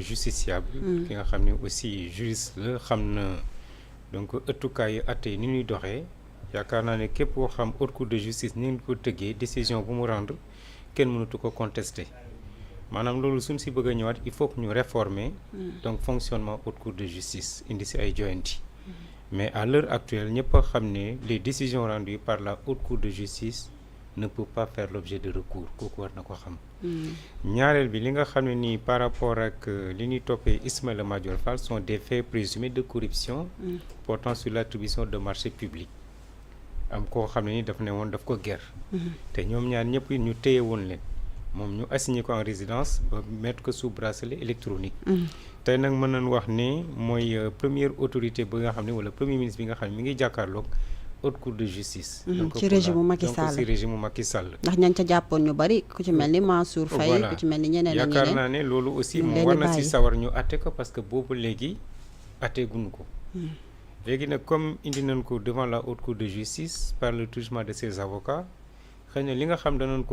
justiciable ki nga xam ne aussi juriste la xam na donc ëttukaayu atte ni ñuy doxee yaakaar naa ne képp koo xam haute cour de justice ni ñu ko tëggee décision bu mu rendre kenn mënatu ko contester maanaam loolu suñ si bëgg a ñëwaat il faut que ñu réformer donc fonctionnement haute cour de justice indi si ay joyanti mais à l'heure actuelle ñëpp a xam ne les décisions rendues par la haute cour de justice ne peut pas faire l'objet de recours kooku war na ko xam ñaareel bi li nga xam ne nii par rapport ak li ñuy toppee Ismaïla Madior Fall sont des faits présumés de corruption portant sur l'attribution de marchés publics am koo xam ne ni daf ne woon daf ko ger te ñoom ñaar ñëpp ñu téye woon leen moom ñu assigné ko en résidence ba mettre ko sous bracelet électronique tey nag mën nañu wax ne mooy première autorité bi nga xam ne wala premier ministre bi nga xam ne mi ngi jàkkaarloog haute cour de justice. donc ci régime Macky Sall donc ci régime Macky Sall. ndax ñañ ca jàppoon ñu bari ku ci mel ni Mansour Faye ku ci mel ni ñeneen ak ñeneen yaakaar naa ne loolu aussi moom war na si sawar ñu atte ko parce que boobu léegi atte guñu ko. léegi nag comme indi nañ ko devant la haute cour de justice par le truchement de ses avocats xëy na li nga xam doon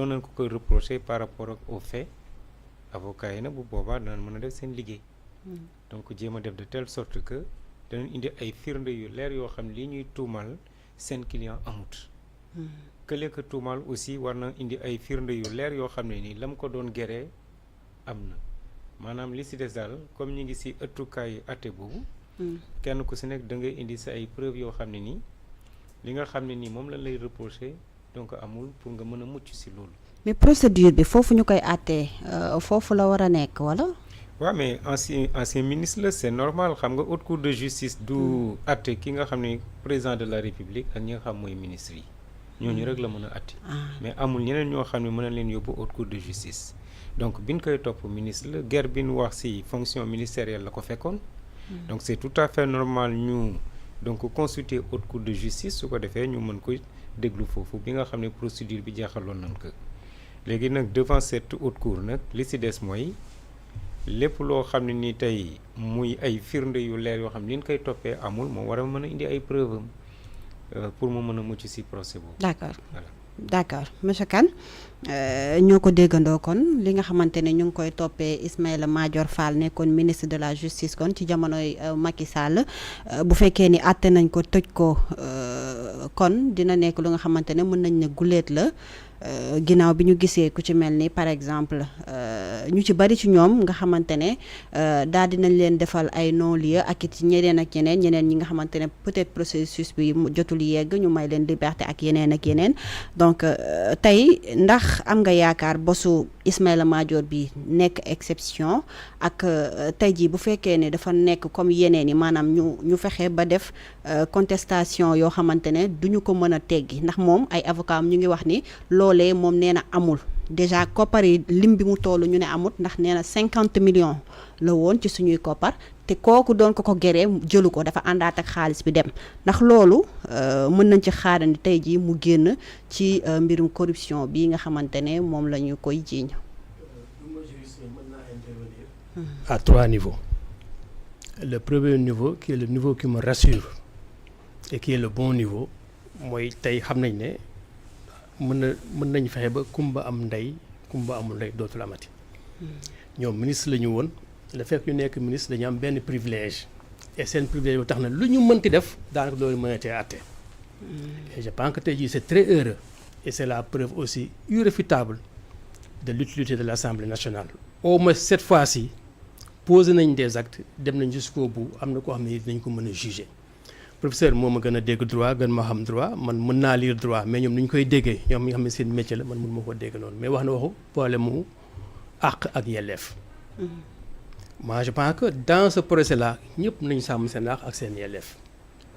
nañ ko reprocher par rapport ak au fait avocats yi nag bu boobaa danañ mën a def seen liggéey. donc jéem a def de telle sorte que. danañ indi ay firnde yu leer yoo xam li ñuy tuumal seen client amut kële ka tuumal aussi war na indi ay firnde yu leer yoo xam ne nii la mu ko doon geree am na maanaam li si des daal comme ñi ngi si ëttukaayu atte boobu kenn ku si nekk da ngay indi sa ay preuve yoo xam ne nii li nga xam ne nii moom la lay reprocher donc amul pour nga mën a mucc si loolu mais procédure bi foofu ñu koy attee foofu la war a nekk wala waaw mais ancien ministre la c'est normal xam nga haute cour de justice du atte ki nga xam ne président de la république ak ñi nga xam mooy ministre yi ñooñu rek la mën a atte mais amul ñeneen ñoo xam ne mën na leen yóbbu haute cour de justice donc biñ koy topp ministre la guerre bi ñu wax ci fonction ministérielle la ko fekkoon donc c'est tout à fait normal ñu donc consulter haute cour de justice su ko defee ñu mën ko déglu foofu bi nga xam ne procédure bi jeexaloon nañ ko léegi nag devant cette haute cour nag li ci des mooy lépp loo xam ne ni tey muy ay firnde yu leer yoo xam ne li ñu koy toppee amul moo war a mën a indi ay preuve am pour mu mën a mucc ci procès boobu. d'accord voilà. d'accord monsieur Kane ñoo ko déggandoo kon li nga xamante ne ñu ngi koy toppee Ismaïla Madior Fall nekkoon ministre de la justice kon ci jamonoy Macky Sall bu fekkee ni àtte nañ ko tëj ko kon dina nekk lu nga xamante ne mën nañ ne guléet la. ginnaaw bi ñu gisee ku ci mel ni par exemple ñu ci bari ci ñoom nga xamante ne daal dinañ leen defal ay non-lieu ak it ñeneen ak ñeneen ñi nga xamante ne peut-être processus bi jotul yegg ñu may leen liberté ak yeneen ak yeneen donc tey ndax am nga yaakaar bosu Ismaïla Madior bi nekk exception ak tey jii bu fekkee ne dafa nekk comme yeneen yi maanaam ñu fexe ba def contestation yoo xamante ne duñu ko mën a teggi ndax moom ay avocat am ñu ngi wax ni loolee moom nee na amul déjà koppar yi lim bi mu toll ñu ne amut ndax nee na 50 millions la woon ci suñuy koppar te kooku doon ko geree jëlu ko dafa àndaat ak xaalis bi dem ndax loolu mën nañ ci xaarandi tey jii mu génn ci mbirum corruption bi nga xamante ne moom la ñu koy jiiñ. À 3 niveaux. Le premier niveau qui est le niveau qui me rassure et qui est le bon niveau mooy tey xam nañ ne mën nañ fexe ba kumba am ndey kumba amul ndey dootul amati ñoom ministre la ñu woon le fait que ñu nekk ministre dañu am benn privilège et seen privilège bu tax na lu ñu mënti def daanaka loolu mën a tee àtte et je pense que tey jii c'est très heureux et c'est la preuve aussi irréfutable de l'utilité de l'Assemblée nationale au moins cette fois-ci posé nañ des actes dem nañ jusqu'au bout am na koo xam ne dinañ ko mën a juger professeur moo ma gën a dégg droit gën ma xam droit man mën naa lire droit mais ñoom ni ñu koy déggee ñoom ñi nga xam ne seen métier la man mën ma ko dégg noonu mais wax na waxu problème mu àq ak yelleef moi je pense que dans ce procès là ñëpp nañ sàmm seen àq ak seen yelleef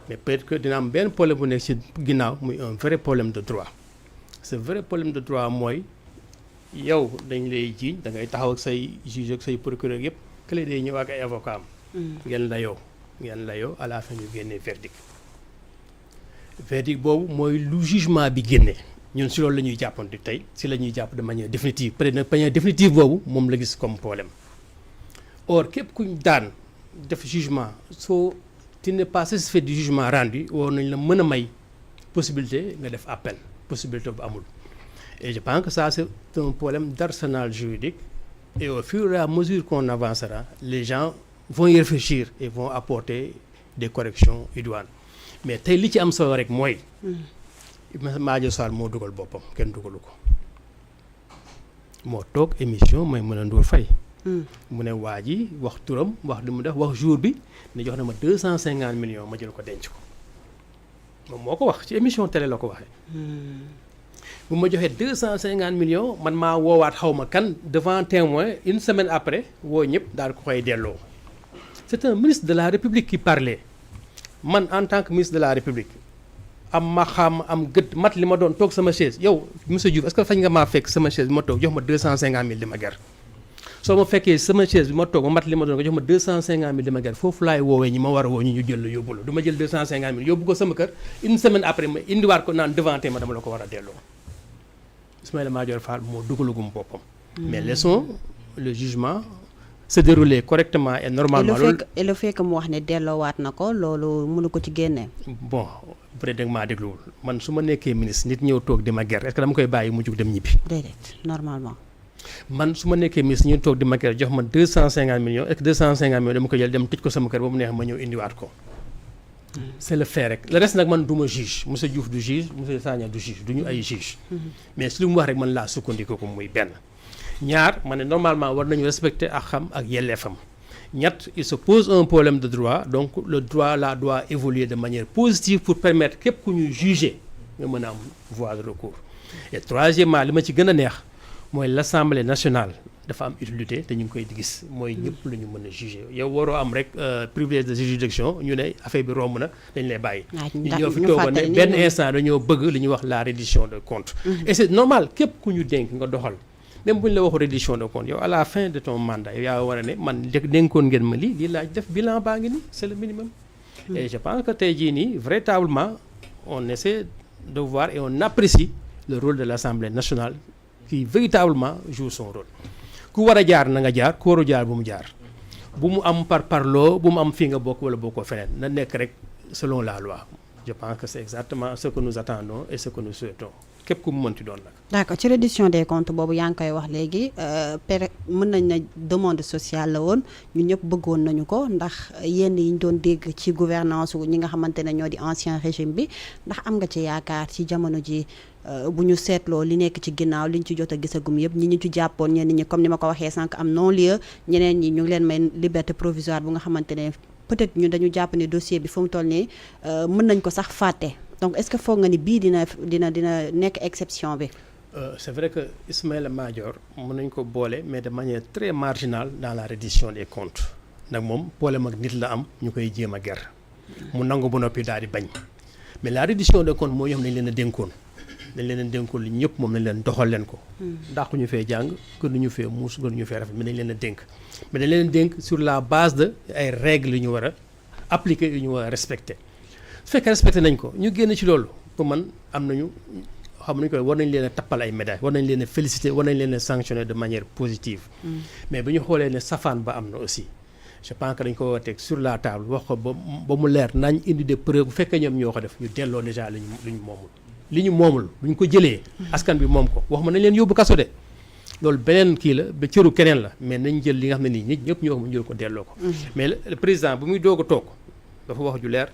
mais peut-être que dina am benn problème bu nekk ci ginnaaw muy un vrai problème de droit ce vrai problème de droit mooy yow dañ lay jiiñ da ngay taxaw ak say juge ak say procureur yëpp kële day ñëw ak ay avocat am ngeen layoo à la fin ñu génnee verdict boobu mooy lu jugement bi génne ñun si loolu la ñuy jàppante tey si la ñuy jàpp de manière définitive peut-être nag manière définitive boobu moom la gis comme problème or képp kuñ daan def jugement soo tu n'es pas satisfait du jugement rendu war nañ la mën a may possibilité nga def appel possibilité bu amul et je pense que ça c'est un problème d'arsenal juridique Et au fur et à mesure qu'on avancera, les gens vont y réfléchir et vont apporter des corrections idoines. Mais tey li ci am solo rek mooy. Madior Fall moo dugal boppam kenn dugalu ko. moo toog émission mooy mën a Ndour Faye. mu ne waa ji wax turam wax li mu def wax jour bi ne jox na ma 250 millions ma jël ko denc ko moom moo ko wax ci émission télé la ko waxee. bu ma joxee 250 millions man maa woowaat xaw ma kan devant témoin une semaine après woo ñëpp daal ko koy delloo. c'est un ministre de la République qui parlait man en tant que ministre de la République am ma xam am gët mat li ma doon toog sama chaise yow monsieur Diouf est-ce que fañ nga maa fekk sama chaise bi ma toog jox ma 250 000 di ma ger soo ma fekkee sama chaise bi ma toog ma mat li ma doon nga jox ma 250 000 di ma ger foofu laay woowee ñi ma war a woo ñu jël la yóbbu la du ma jël 250 000 yóbbu ko sama kër une semaine après ma indiwaat ko naan devanté ma dama la ko war a delloo Ismaïla Madior Fall moo dugalagum boppam. mais laissons le jugement se dérouler correctement et normalement. et le fait que mu wax ne delloowaat na ko loolu mënu ko ci génnee. bon peut-être da nga maa dégluwul man su ma nekkee ministre nit ñëw toog di ma ger est-ce que dama koy bàyyi mu jug dem ñibbi. déedéet normalement. man su ma nekkee ministre ñu toog di ma ger jox ma 250 millions est-ce que 250 millions dama ko jël dem tëj ko sama kër ba mu neex ma ñëw indiwaat ko. c'est le fait rek le reste nag man du ma juge monsieur Diouf du juge monsieur Sagna du juge du ñu ay juge mais si lu mu wax rek man laa sukkandiku ko muy benn. ñaar ma ne normalement war nañu respecter ak xam ak yelleefam ñett il se pose un problème de droit donc le droit là doit évoluer de manière positive pour permettre képp ku ñuy juger nga mën a am voie de recours. et troisièmement li ma ci gën a neex mooy l'Assemblée nationale dafa am utilité te ñu ngi koy gis mooy ñëpp la ñu mën a juger yow waroo am rek privilège de juridiction ñu ne affaire bi romb na dañ lay bàyyi. ñu ñoo fi toogoon ne benn instant dañoo bëgg li ñuy wax la reddition de compte. et c'est normal képp ku ñu dénk nga doxal. même bu ñu la waxu reddition de compte yow à la fin de ton mandat yow yaa war a ne man dénkoon ngeen ma lii laaj def bilan baa ngi nii c'est le minimum. et je pense que tey jii nii véritablement on essaie de voir et on apprécie le rôle de l'Assemblée nationale qui véritablement joue son rôle. ku war a jaar na nga jaar ku waru jaar bu mu jaar bu mu am parloo bu mu am fii nga bokk wala bokkoo feneen na nekk rek selon la loi. je pense que c'est exactement ce que nous attendons et ce que nous souhaitons képp ku mu mënti doon nag. d'accord ci reddition des comptes boobu yaa ngi koy wax léegi mën nañ na demande sociale la woon ñun ñëpp bëggoon nañu ko ndax yenn yi ñu doon dégg ci gouvernance wu ñi nga xamante ne ñoo di ancien régime bi ndax am nga ci yaakaar ci jamono ji bu ñu seetloo li nekk ci ginnaaw liñ ci jot a gisagum yëpp ñi ñu ci jàppoon ñenn ñi comme ni ma ko waxee sànq am non-lieu ñeneen ñi ñu ngi leen may liberté provisoire bu nga xamante ne peut-être ñu dañu jàpp ne dossier bi fu mu toll nii mën nañ ko sax fàtte donc est-ce que foog nga ni bii dina nekk exception bi. c'est vrai que Ismaïla Madior mën nañ ko boole mais de manière très marginale dans la reddition des comptes nag moom problème ak nit la am ñu koy jéem a ger mu nangu ba noppi daal di bañ mais la reddition des comptes mooy yoo xam ne dañ leen a dénkoon dañ leen a dénkoon li ñëpp moom nañ leen doxal leen ko. ndax ñu fee jàng gënuñu fee muus gënuñu fee rafet mais dañ leen a dénk mais dañ leen a dénk sur la base de ay règles yu ñu war a appliquer yu ñu war a respecter su fekkee respecté nañ ko ñu génn ci loolu pour man am nañu xam nañu ko war nañ leen a tappal ay médailles war nañ leen a féliciter war nañ leen a sanctionner de manière positive. mais bu ñu xoolee ne safaan ba am na aussi je pense que dañ ko war a teg sur la table wax ko ba mu leer nañ indi des preuves bu fekkee ñoom ñoo ko def ñu delloo déjà li ñu moomul. li ñu moomul bu ñu ko jëlee. askan bi moom ko wax ma nañ leen yóbbu kaso de loolu beneen kii la ba cëru keneen la mais nañ jël li nga xam ne nii nit ñëpp ñoo ko mu jël ko delloo ko. mais le président bu muy doog a toog dafa wax ju leer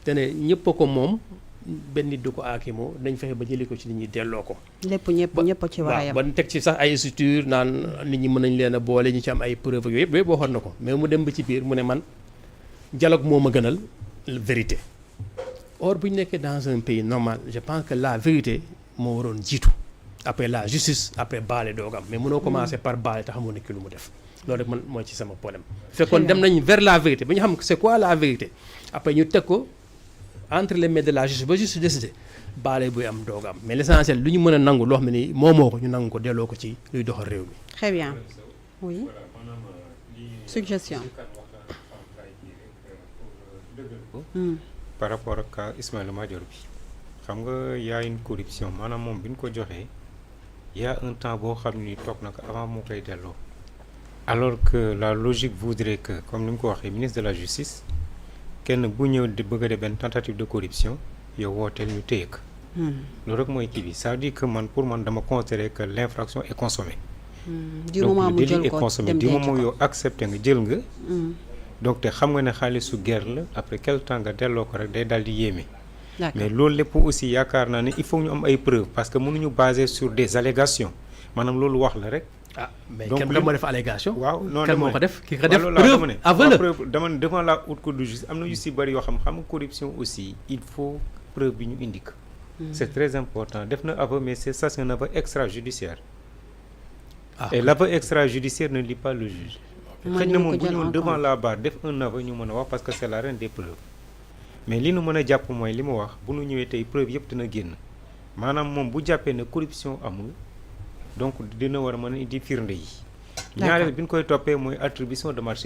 te ne ñëpp a ko moom benn nit du ko aakimoo dañ fexe ba jëlee ko ci nit ñi delloo ko. lépp ñëpp ci waayam ba teg ci sax ay structure naan nit ñi mën nañ leen a boole ñu ci am ay preuves yooyu yëpp waxoon na ko mais mu dem ba ci biir mu ne man dialogue moo ma gënal vérité. or bu ñu nekkee dans un pays normal je pense que la vérité moo waroon jiitu après la justice après baale doogam mais mënoo commencer par baale te xamoo ne ki lu mu def loolu rek man mooy ci sama problème. fekkoon dem nañ vers la vérité ba ñu xam c'est quoi la vérité après ñu teg ko entre les mains de la justice ba justice décider baale buy am doogam mais l'essentiel lu ñu mën a nangu loo xam ne nii moomoo ko ñu nangu ko delloo ko ci luy doxal réew mi. très bien oui suggestion. par rapport ak cas Ismaïla Madior bi xam nga y a une corruption maanaam moom bi ñu ko joxee y a un temps boo xam ni toog na ko avant moo koy delloo alors que la logique voudrait que comme ni mu ko waxee ministre de la justice kenn bu ñëw di bëgg a def benn tentative de corruption yow wooteel ñu téye ko loolu rek mooy kii bi ça veut dire que man pour man dama considérer que l'infraction est consommée du donc moment le mu délit jël est ko consommé dem du denc moment ko. yow accepté nga jël nga donc te xam nga ne xaalisu guerre la après quel temps nga delloo ko rek day daal di yéeme. D'accord. mais loolu lépp aussi yaakaar naa ne il faut ñu am ay preuves parce que mënuñu baser sur des allégations maanaam loolu wax la rek. ah mais donc kan moo def allégation. waaw non kan dama moo ko def ki ko waaw def loolu laa dama preuve ne aveu preuve dama ne devant la haute cour de justice am na yu si bëri yoo xam nga corruption aussi il faut preuve bi ñu indique. c'est très important def na aveu mais c'est ça c'est un aveu extrajudiciaire. et l'aveu extrajudiciaire ne lit pas le juge. xëy na moom bu ñu devant la barre def un aveu ñu mën a wax parce que c'est la reine des preuves. mais li nu mën a jàpp mooy li mu wax bu nu ñëwee tey preuve yëpp dina génn maanaam moom bu jàppee ne corruption amul donc dina war a mën a indi firnde yi. ñaareel bi ñu koy toppee mooy attribution de marché